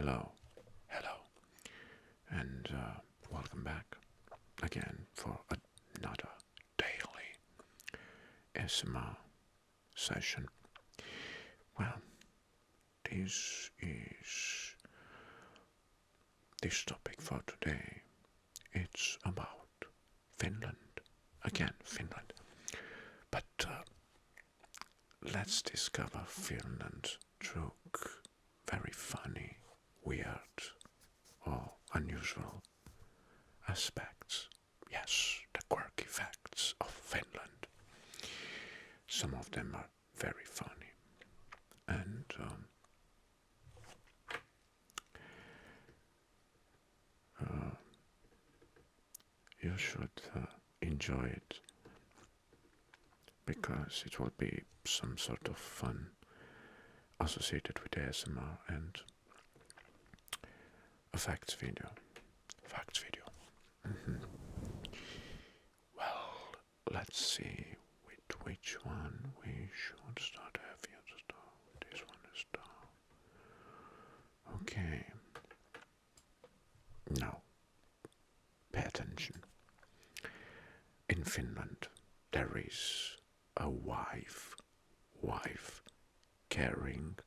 Hello, hello, and welcome back again for another daily ASMR session. Well, this is this topic for today. It's about Finland. Again, Finland. But let's discover Finland through very funny, weird, or unusual aspects. Yes, the quirky facts of Finland. Some of them are very funny, and you should enjoy it because it will be some sort of fun associated with ASMR and a facts video. Facts video. Well, let's see with which one we should start. Heavier to start. This one is down. Okay. Now, pay attention. In Finland, there is a wife carrying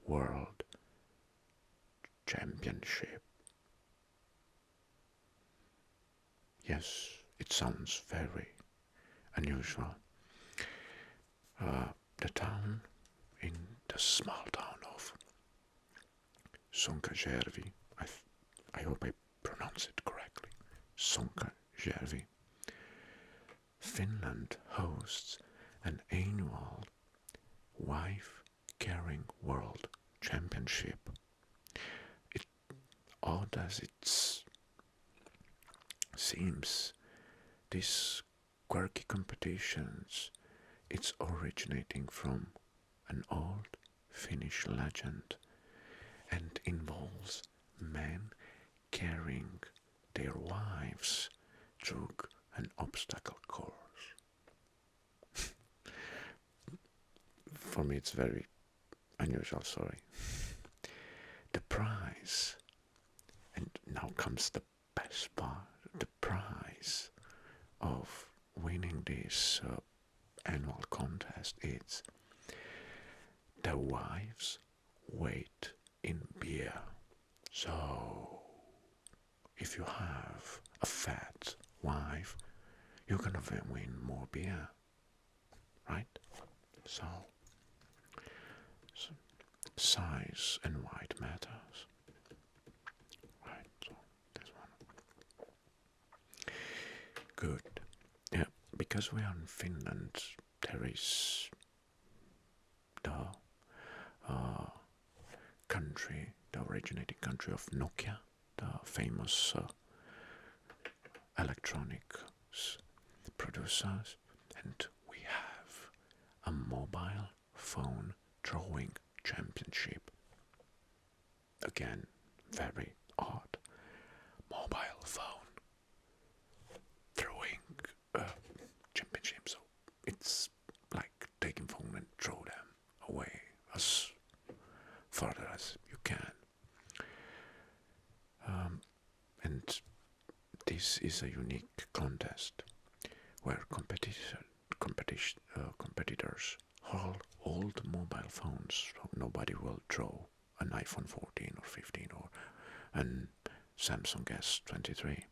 world championship. Yes, it sounds very unusual. The town, in the small town of Sonkajärvi, I hope I pronounce it correctly, Sonkajärvi, Finland hosts an annual wife carrying world championship. It odd as it seems, these quirky competitions, it's originating from an old Finnish legend and involves men carrying their wives through an obstacle course. For me, it's very unusual, sorry. The prize, and now comes the best part, the prize of winning this annual contest is the wife's weight in beer. So, if you have a fat wife, you're gonna win more beer, right? So size and weight matters, right? So this one, good. Yeah, because we are in Finland, there is the country, the originating country of Nokia, the famous electronics producers, and we have a mobile phone drawing championship. Again, very odd. Mobile phone throwing championship, so it's like taking phone and throw them away as further as you can. And this is a unique contest where competitors hold mobile phones, so nobody will throw an iPhone 14 or 15 or an Samsung S23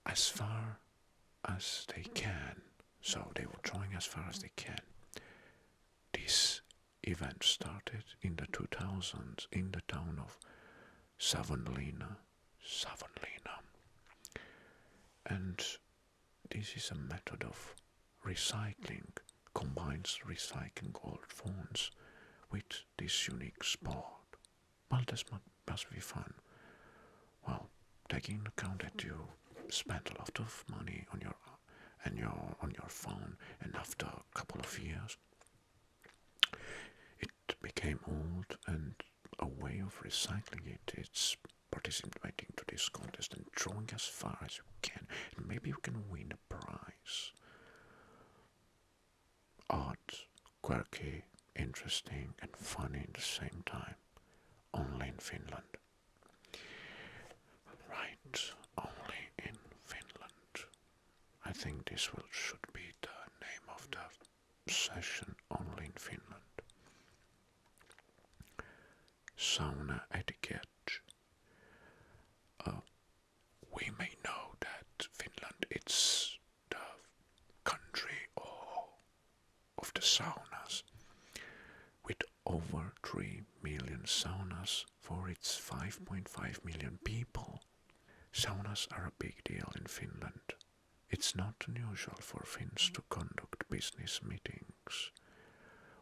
as far as they can. So they were throwing as far as they can. This event started in the 2000s in the town of Savonlinna, and this is a method of recycling, combines recycling old phones with this unique sport. Well, this must be fun. Well, taking into account that you spent a lot of money on your phone, and after a couple of years, it became old, and a way of recycling it. It's participating to this contest and throwing as far as you can, and maybe you can win a prize. Odd, quirky, interesting, and funny at the same time. only in Finland. Right, only in Finland. I think this should be the name of the session, only in Finland. Sauna etiquette. We may know that Finland is the country of the saunas, with over 3 million saunas for its 5.5 million people. Saunas are a big deal in Finland. It's not unusual for Finns to conduct business meetings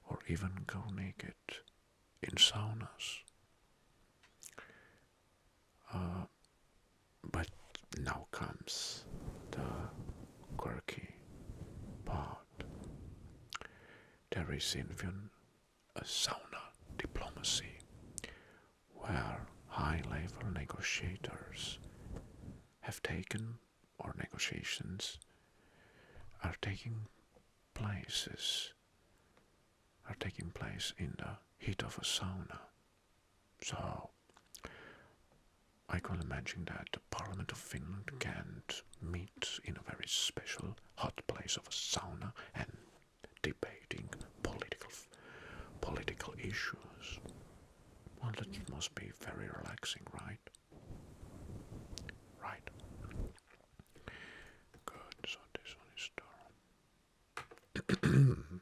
or even go naked in saunas. But now comes the quirky part. There is even a sauna diplomacy where high-level negotiators have taken, or negotiations are taking place in the heat of a sauna. So I can imagine that the Parliament of Finland can't meet in a very special hot place of a sauna and debating political issues. Well, that must be very relaxing, right? Right. Good, so this one is done.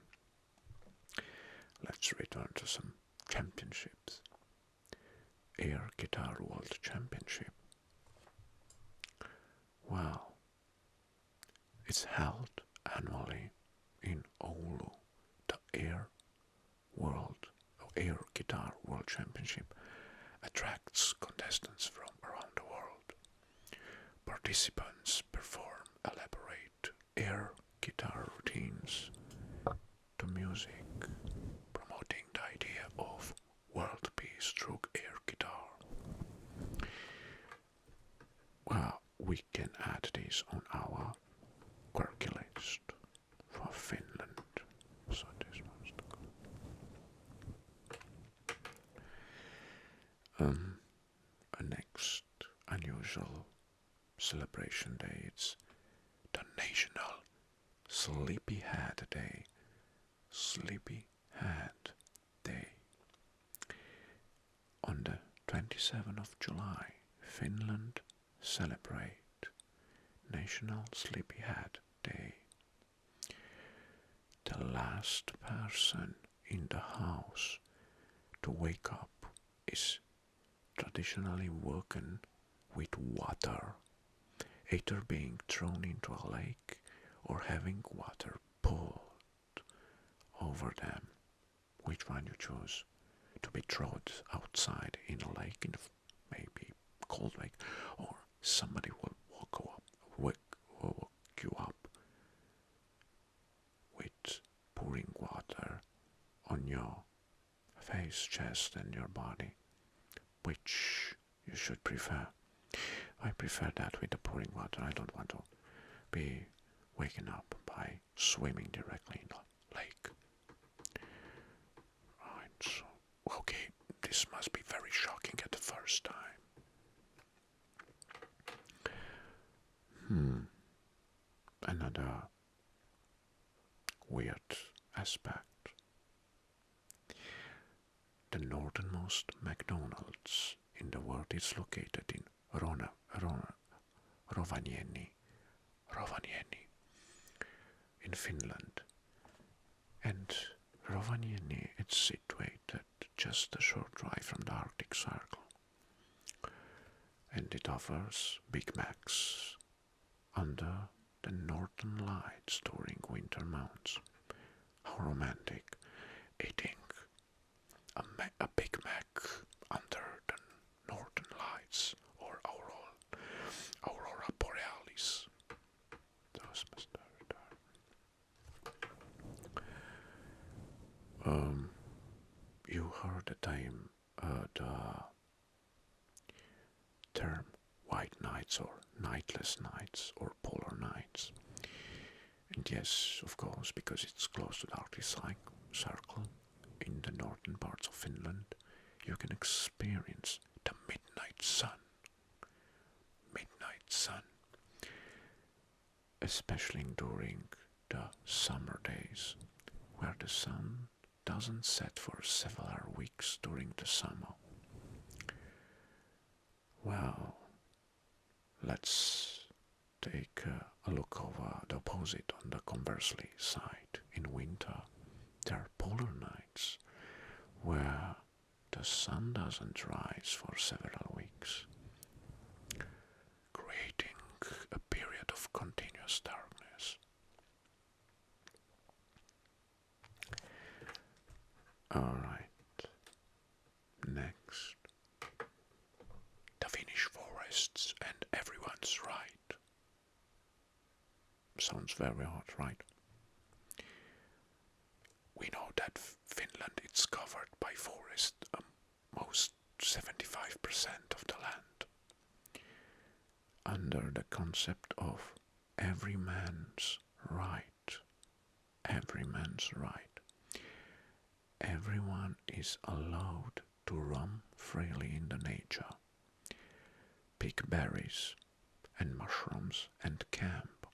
Let's return to some championships. Air Guitar World Championship. Well, it's held annually in Oulu. The Air Guitar World Championship attracts contestants from around the world. Participants perform elaborate air guitar routines to music, promoting the idea of world peace through air guitar. Well, we can add this on our quirky list for Finland. So this one's the a next unusual celebration day. It's the National Sleepyhead Day. Sleepyhead Day. On the 27th of July, Finland celebrate National Sleepyhead Day. The last person in the house to wake up is traditionally woken with water, either being thrown into a lake or having water poured over them. Which one you choose? To be thrown outside in a lake, in a maybe cold lake, or somebody will wake you up with pouring water on your face, chest, and your body. Which you should prefer? I prefer that with the pouring water. I don't want to be waken up by swimming directly in the lake. Right, so, okay, this must be very shocking at the first time. Another weird aspect. The northernmost McDonald's in the world is located in Rovaniemi in Finland. And Rovaniemi is situated just a short drive from the Arctic Circle. And it offers Big Macs under the northern lights during winter months. How romantic, eating a Big Mac under the northern lights, or Aurora Borealis. Those must you heard the term white nights or nightless nights or polar nights. And yes, of course, because it's close to the Arctic Circle in the northern parts of Finland, you can experience especially during the summer days, where the sun doesn't set for several weeks during the summer. Well, let's take a look over the opposite on the conversely side. In winter, there are polar nights where the sun doesn't rise for several weeks, creating a period of continuous darkness. Alright, next. The Finnish forests and everyone's right. Sounds very hard, right? We know that Finland is covered by forest, most 75% of the land. Under the concept of every man's right, every man's right, everyone is allowed to roam freely in the nature, pick berries and mushrooms and camp,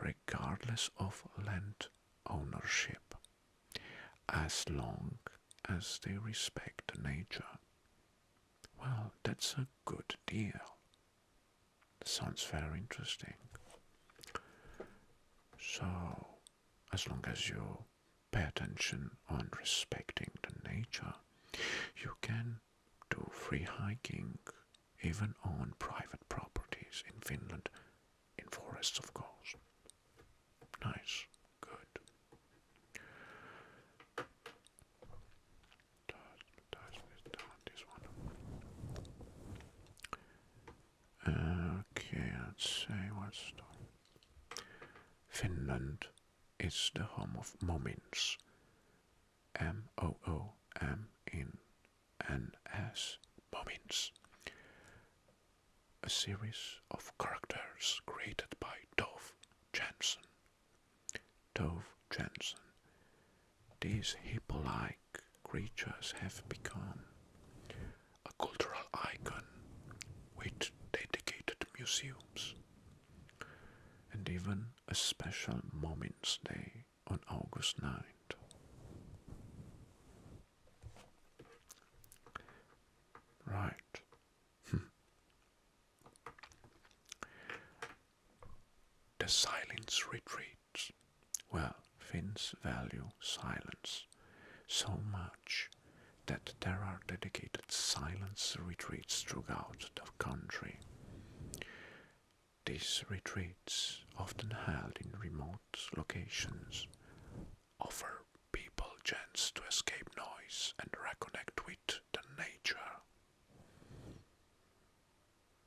regardless of land ownership, as long as they respect nature. Well, that's a good deal. Sounds very interesting. So, as long as you pay attention on respecting the nature, you can do free hiking even on private properties in Finland, in forests of course. Nice, good. This one. Okay, let's say what's the... Finland is the home of Momins. Moomins. Momins. A series of characters created by Tove Jansson. These hippo-like creatures have become a cultural icon with dedicated museums and even a special Moments Day on August 9th. Right. The silence retreats. Well, Finns value silence so much that there are dedicated silence retreats throughout the country. These retreats, often held in remote locations, offer people a chance to escape noise and reconnect with the nature.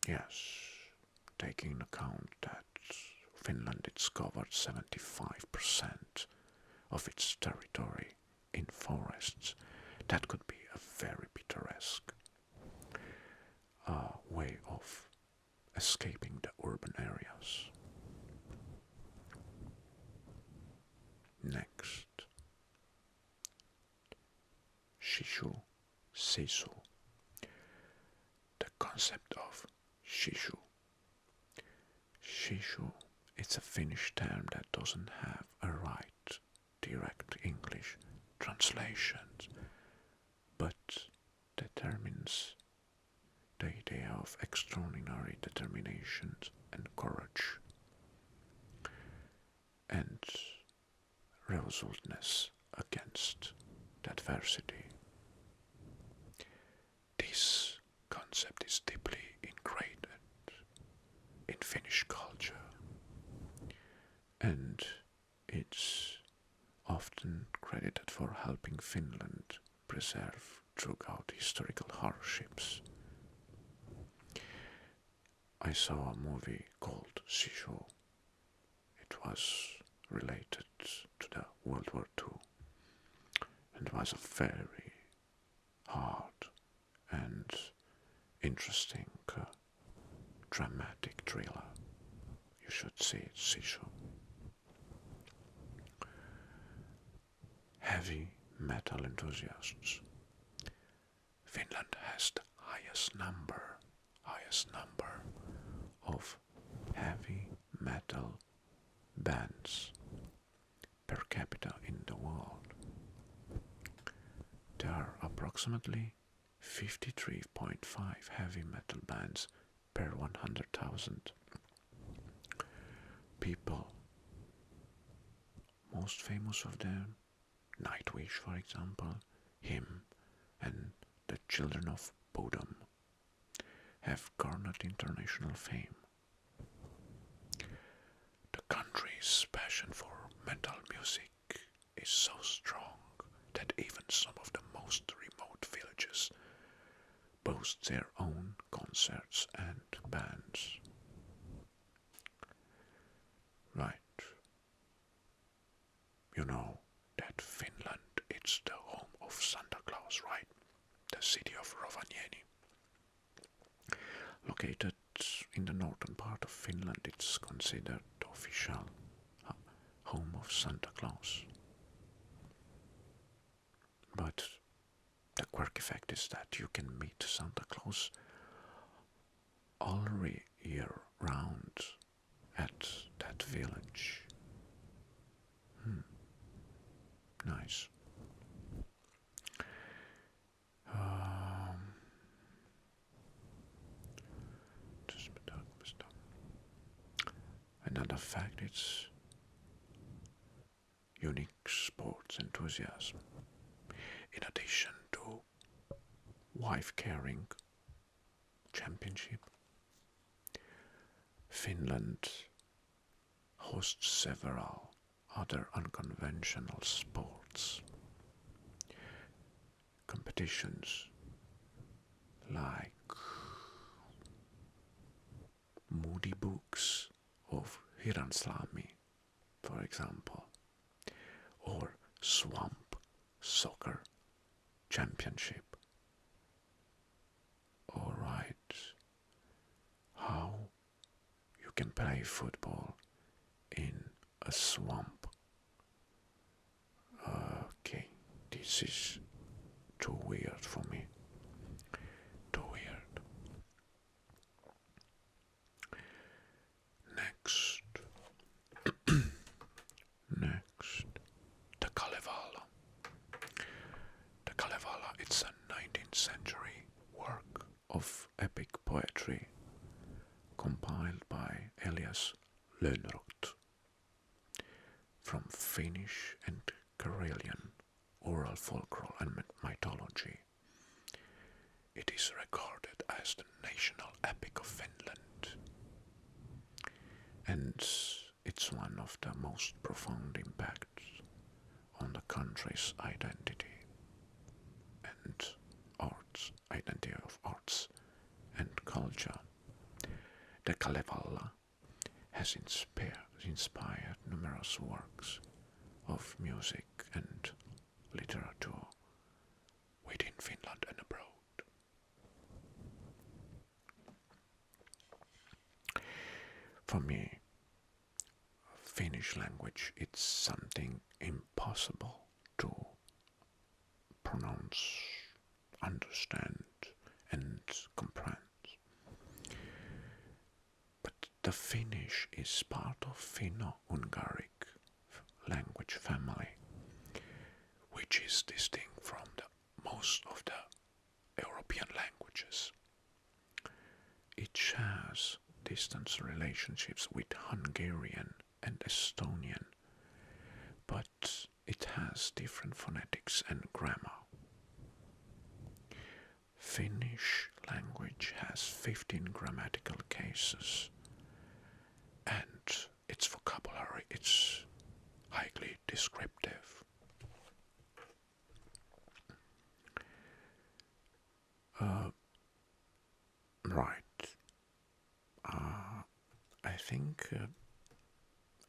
Yes, taking account that Finland is covered 75% of its territory in forests, that could be a very picturesque way of escaping the urban areas. Next, Sisu. The concept of Sisu. Sisu, it's a Finnish term that doesn't have a right direct English translation, but determines the idea of extraordinary determination and courage and resoluteness against adversity. This concept is deeply ingrained in Finnish culture, and it's often credited for helping Finland preserve throughout historical hardships. I saw a movie called Sisu. It was related to the World War II and was a very hard and interesting dramatic thriller. You should see it, Sisu. Heavy metal enthusiasts. Finland has the highest number of heavy metal bands per capita in the world. There are approximately 53.5 heavy metal bands per 100,000 people. Most famous of them, Nightwish for example, him and the Children of Bodom, have garnered international fame. The country's passion for metal music is so strong that even some of the most remote villages boast their own concerts and bands. Right. You know that Finland is the home of Santa Claus, right? The city of Rovaniemi. Located in the northern part of Finland, it's considered the official home of Santa Claus. But the quirky fact is that you can meet Santa Claus all year round at that village. Nice. Another fact is unique sports enthusiasm. In addition to wife-carrying championship, Finland hosts several other unconventional sports competitions like moody books of Hiranslami, for example, or swamp soccer championship. Alright, how you can play football in a swamp. Okay, this is too weird for me. Too weird. Next. Next. The Kalevala. The Kalevala, it's a 19th century work of epic poetry compiled by Elias Lönnrot from Finnish and Karelian oral folklore and mythology. It is regarded as the national epic of Finland, and it's one of the most profound impacts on the country's identity and identity of arts and culture. The Kalevala has inspired numerous works of music and literature within Finland and abroad. For me, Finnish language, it's something impossible to pronounce, understand, and comprehend. But the Finnish is part of Finno-Ugaric language family, which is distinct from most of the European languages. It shares distant relationships with Hungarian and Estonian, but it has different phonetics and grammar. Finnish language has 15 grammatical cases, and its vocabulary is highly descriptive. Right. I think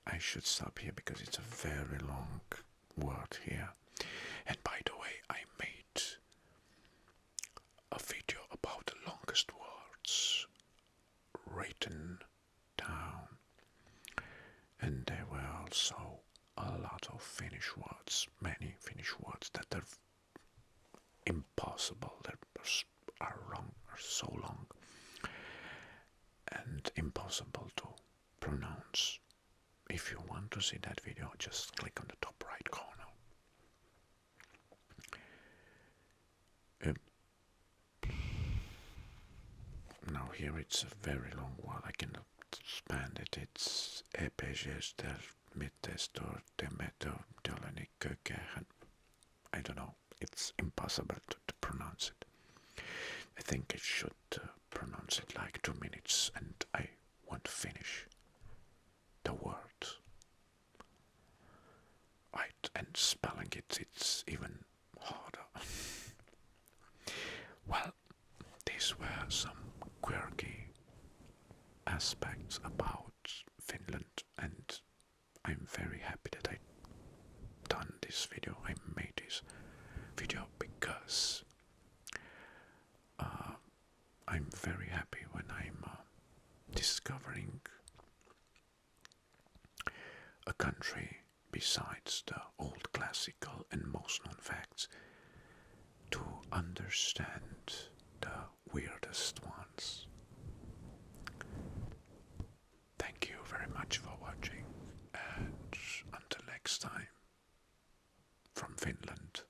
I should stop here because it's a very long word here. And by the way, I made a video about the longest words written down, and there were also a lot of Finnish words, many Finnish words that are impossible, that are so long and impossible to pronounce. If you want see that video, just click on the top right corner. Now here it's a very long one, I cannot span it. It's EPGster mittestor demeter delani kökehen. I don't know, it's impossible to pronounce it. I think I should pronounce it like 2 minutes, and I won't finish the word. Right, and spelling it, it's even harder. Well, these were some quirky aspects about Finland, and I'm very happy that I done this video. I made this video because I'm very happy when I'm discovering a country besides the old classical and most known facts to understand the weirdest ones. Thank you very much for watching, and until next time, from Finland,